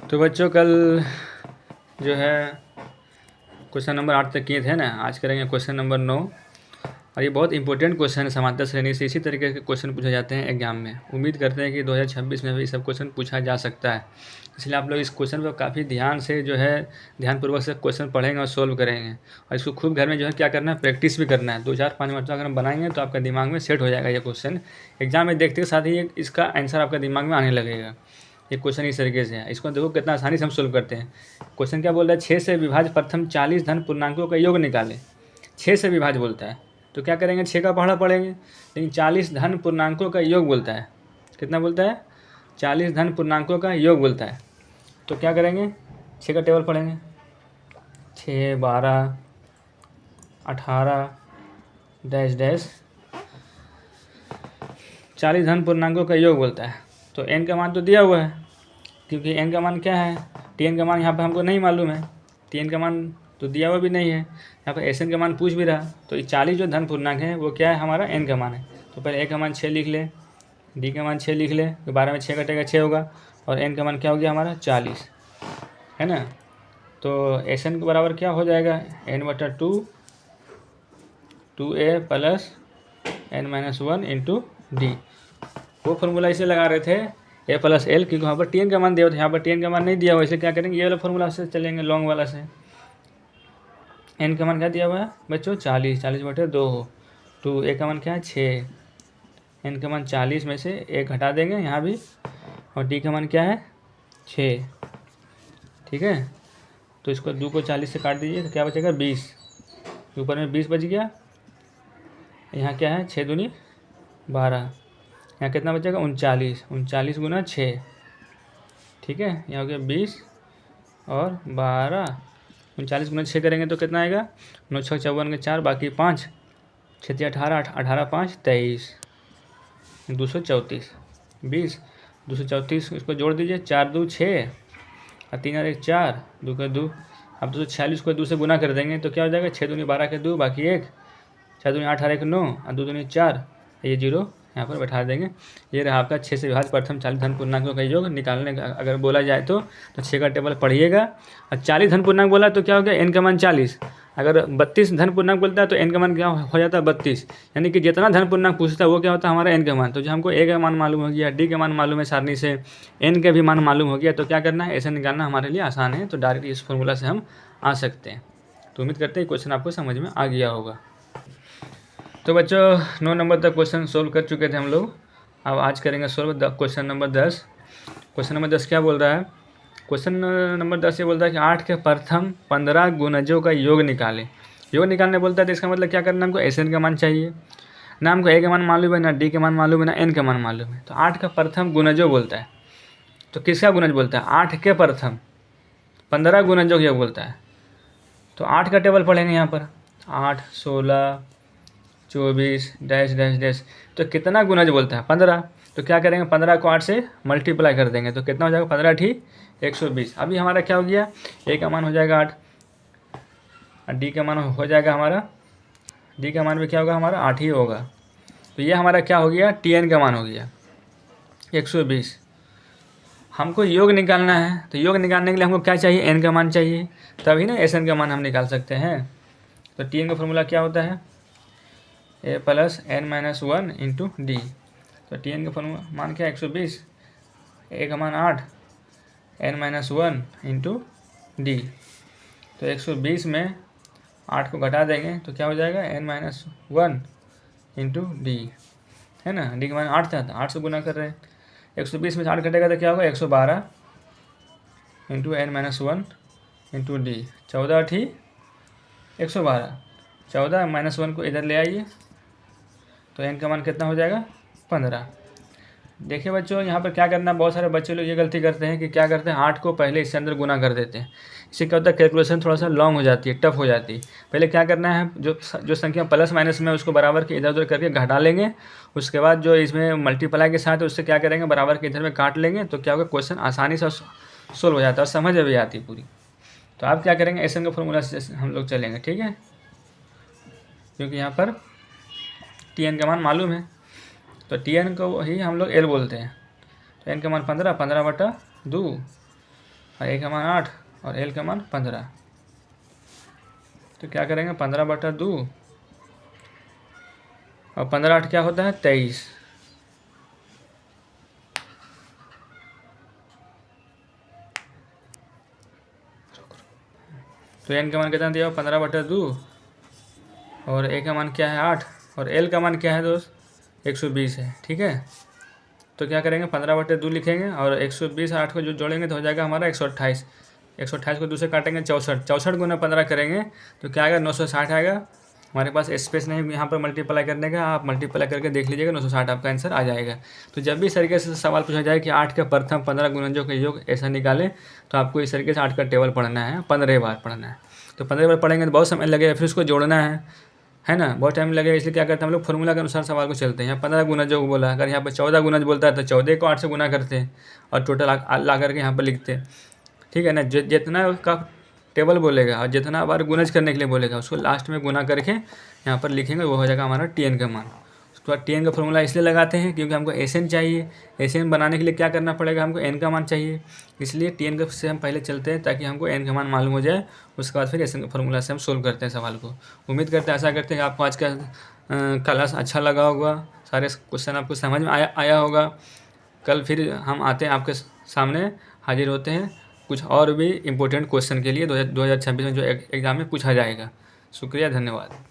तो बच्चों कल जो है क्वेश्चन नंबर 8 तक किए थे ना, आज करेंगे क्वेश्चन नंबर 9। और ये बहुत इंपॉर्टेंट क्वेश्चन है, समांतर श्रेणी से इसी तरीके के क्वेश्चन पूछे जाते हैं एग्जाम में। उम्मीद करते हैं कि 2026 में भी सब क्वेश्चन पूछा जा सकता है, इसलिए आप लोग इस क्वेश्चन पर काफ़ी ध्यान से जो है ध्यानपूर्वक से क्वेश्चन पढ़ेंगे और सोल्व करेंगे। और इसको खूब घर में जो है क्या करना है, प्रैक्टिस भी करना है। 2-4-5 मरतबा अगर हम बनाएंगे तो आपका दिमाग में सेट हो जाएगा ये क्वेश्चन। एग्जाम में देखते के साथ ही इसका आंसर आपका दिमाग में आने लगेगा। ये क्वेश्चन इस तरीके से है, इसको देखो कितना आसानी से हम सोल्व करते हैं। क्वेश्चन क्या बोल रहा है, 6 से विभाज्य प्रथम 40 धन पूर्णांकों का योग निकालें। 6 से विभाज्य बोलता है तो क्या करेंगे, 6 का पहाड़ा पढ़ेंगे, लेकिन 40 धन पूर्णांकों का योग बोलता है। कितना बोलता है, 40 धन पूर्णांकों का योग बोलता है। तो क्या करेंगे, 6 का टेबल पढ़ेंगे, 6, 12, 18 डैश डैश 40 धन पूर्णांकों का योग बोलता है। तो n का मान तो दिया हुआ है, क्योंकि n का मान क्या है, tn का मान यहाँ पर हमको नहीं मालूम है, tn का मान तो दिया हुआ भी नहीं है। यहाँ पर sn का मान पूछ भी रहा, तो ये 40 जो धन पूर्णांक है वो क्या है, हमारा n का मान है। तो पहले a का मान 6 लिख ले, d का मान 6 लिख ले, तो 12 में 6 कटेगा 6 होगा, और n का मान क्या हो गया हमारा 40, है ना। तो sn के बराबर क्या हो जाएगा, n/2 2a plus n-1 into D. वो फॉर्मूला इसे लगा रहे थे a प्लस एल, क्योंकि वहाँ पर टी एन का मान दिया हुआ था, यहाँ पर टी एन का मान नहीं दिया हुआ, इसलिए क्या करेंगे, ये वाला फॉर्मूला से चलेंगे, लॉन्ग वाला से। एन का मान क्या दिया हुआ है बच्चों, 40/2 हो, तो ए का मान क्या है 6, एन का मान 40 में से 1 घटा देंगे यहाँ भी, और डी का मान क्या है 6, ठीक है। तो इसको 2 को 40 से काट दीजिए तो क्या बचेगा 20, ऊपर में 20 बच गया, यहाँ क्या है 6 दूनी 12, यहाँ कितना बचेगा 39, 39 गुना 6, ठीक है। यहाँ हो गया 20 और 12, 39 गुना 6 करेंगे तो कितना आएगा, 9 6 54 के 4, बाकी 5, 6 3 18, 18 5 23, 234, 20 234, इसको जोड़ दीजिए, 4 2 6 और 3 और 1 4, 2 का 2, अब 246 को 2 से गुना कर देंगे तो क्या हो जाएगा, 6 दूनी 12 के 2, बाकी 1, 4 दूनी 8 और 1 9, और 2 दूनी 4, ये 0 यहाँ पर बैठा देंगे। ये रहा आपका 6 से विभाज्य प्रथम 40 धन पूर्णांकों का योग निकालने का अगर बोला जाए तो 6 का टेबल पढ़िएगा। और 40 धन पूर्णांक बोला तो क्या हो गया, n का मान 40, अगर 32 धन पूर्णांक बोलता है तो n का मान क्या हो जाता है 32, यानी कि जितना धन पूर्णांक पूछता है वो क्या होता है हमारा n का मान। तो जो हमको a का मान मालूम हो गया, d का मान मालूम है सारणी से, n का भी मान मालूम हो गया, तो क्या करना है, ऐसे निकालना हमारे लिए आसान है। तो डायरेक्ट इस फॉर्मूला से हम आ सकते हैं। तो उम्मीद करते हैं क्वेश्चन आपको समझ में आ गया होगा। तो बच्चों 9 नंबर तक क्वेश्चन सोल्व कर चुके थे हम लोग, अब आज करेंगे solve question number 10। Question number 10 क्या बोल रहा है, क्वेश्चन नंबर 10 ये बोलता है कि 8 के प्रथम 15 गुणजों का योग निकालें। योग निकालने बोलता है तो इसका मतलब क्या करना है, हमको एन का मान चाहिए, ना हमको ए का मान मालूम है, ना डी का मान मालूम है, ना एन का मान मालूम है। तो 8 का प्रथम गुणजों बोलता है, तो किसका गुणज बोलता है, 8 के प्रथम 15 गुणजों का योग बोलता है। तो 8 का टेबल पढ़ेंगे यहाँ पर, 8 16 24 डैश डैश डैश, तो कितना गुणज बोलता है 15। तो क्या करेंगे, 15 को 8 से मल्टीप्लाई कर देंगे तो कितना हो जाएगा, 15 ठीक 120। अभी हमारा क्या हो गया, ए का मान हो जाएगा 8, और डी का मान हो जाएगा हमारा, डी का मान भी क्या होगा हमारा 8 ही होगा। तो ये हमारा क्या हो गया, टी एन का मान हो गया 120। हमको योग निकालना है, तो योग निकालने के लिए हमको क्या चाहिए, एन का मान चाहिए, तभी ना एस एन का मान हम निकाल सकते हैं। तो टी एन का फॉर्मूला क्या होता है, ए प्लस n-1 इंटू डी। तो टी एन का फॉर्मूला मान क्या है 120, ए का मान 8, n-1 इंटू डी। तो 120 में 8 को घटा देंगे तो क्या हो जाएगा, n-1 इंटू डी, है ना। डी का मान 8 था, 8 से गुना कर रहे हैं, 120 में से 8 घटेगा तो क्या होगा 112 इंटू n-1 इंटू डी, 14 ठीक 112, 14 -1 को इधर ले आइए तो n का मान कितना हो जाएगा 15। देखिए बच्चों यहाँ पर क्या करना है, बहुत सारे बच्चे लोग ये गलती करते हैं कि क्या करते हैं, 8 को पहले इससे अंदर गुना कर देते हैं। इससे क्या होता है, कैलकुलेशन थोड़ा सा लॉन्ग हो जाती है, टफ हो जाती है। पहले क्या करना है, जो संख्या प्लस माइनस में उसको बराबर के इधर उधर करके घटा लेंगे, उसके बाद जो इसमें मल्टीप्लाई के साथ उससे क्या करेंगे, बराबर के इधर में काट लेंगे, तो क्या होगा क्वेश्चन आसानी से सोल्व हो जाता है और समझ भी आती है पूरी। तो आप क्या करेंगे, एस एन का फॉर्मूला से हम लोग चलेंगे, ठीक है, क्योंकि यहाँ पर टी एन का मान मालूम है, तो टी एन को ही हम लोग एल बोलते हैं। तो एन का मान 15, 15/2 और ए का मान 8 और एल का मान 15। तो क्या करेंगे 15/2 और 15 8 क्या होता है 23। तो एन का मान कितना दिया 15/2 और ए का मान क्या है 8 और एल का मान क्या है दोस्त 120 है। ठीक है, तो क्या करेंगे 15/2 लिखेंगे और 120 8 को जो जोड़ेंगे तो हो जाएगा हमारा 128। 128 को 2 से काटेंगे 64। 64 गुना 15 करेंगे तो क्या आएगा 960 आएगा। हमारे पास स्पेस नहीं यहाँ पर मल्टीप्लाई करने का, आप मल्टीप्लाई करके देख लीजिएगा 960 आपका आंसर आ जाएगा। तो जब भी इस तरीके से सवाल पूछा जाए कि 8 का प्रथम 15 गुणनजों का योग ऐसा निकालें तो आपको इस तरीके से 8 का टेबल पढ़ना है, 15 बार पढ़ना है। तो 15 बार पढ़ेंगे तो बहुत समय लगेगा, फिर उसको जोड़ना है ना, बहुत टाइम लगेगा। इसलिए क्या करते हैं हम लोग फॉर्मूला के अनुसार सवाल को चलते हैं। यहाँ 15 गुना जो बोला, अगर यहाँ पर 14 गुना बोलता है तो 14 को 8 से गुना करते हैं और टोटल ला करके यहाँ पर लिखते हैं। ठीक है ना, जितना का टेबल बोलेगा और जितना बार गुनज करने के लिए बोलेगा उसको लास्ट में गुना करके यहाँ पर लिखेंगे, वो हो जाएगा हमारा टीएन का मान। उसके बाद टीएन का फॉर्मूला इसलिए लगाते हैं क्योंकि हमको एसएन चाहिए। एसएन बनाने के लिए क्या करना पड़ेगा, हमको एन का मान चाहिए, इसलिए टीएन का से हम पहले चलते हैं ताकि हमको एन का मान मालूम हो जाए। उसके बाद फिर एसएन का फॉर्मूला से हम सोल्व करते हैं सवाल को। उम्मीद करते हैं, आशा करते हैं कि आपको आज का क्लास अच्छा लगा होगा, सारे क्वेश्चन आपको समझ में आया होगा। कल फिर हम आते हैं आपके सामने, हाजिर होते हैं कुछ और भी इम्पोर्टेंट क्वेश्चन के लिए 2026 में जो एग्ज़ाम में पूछा जाएगा। शुक्रिया, धन्यवाद।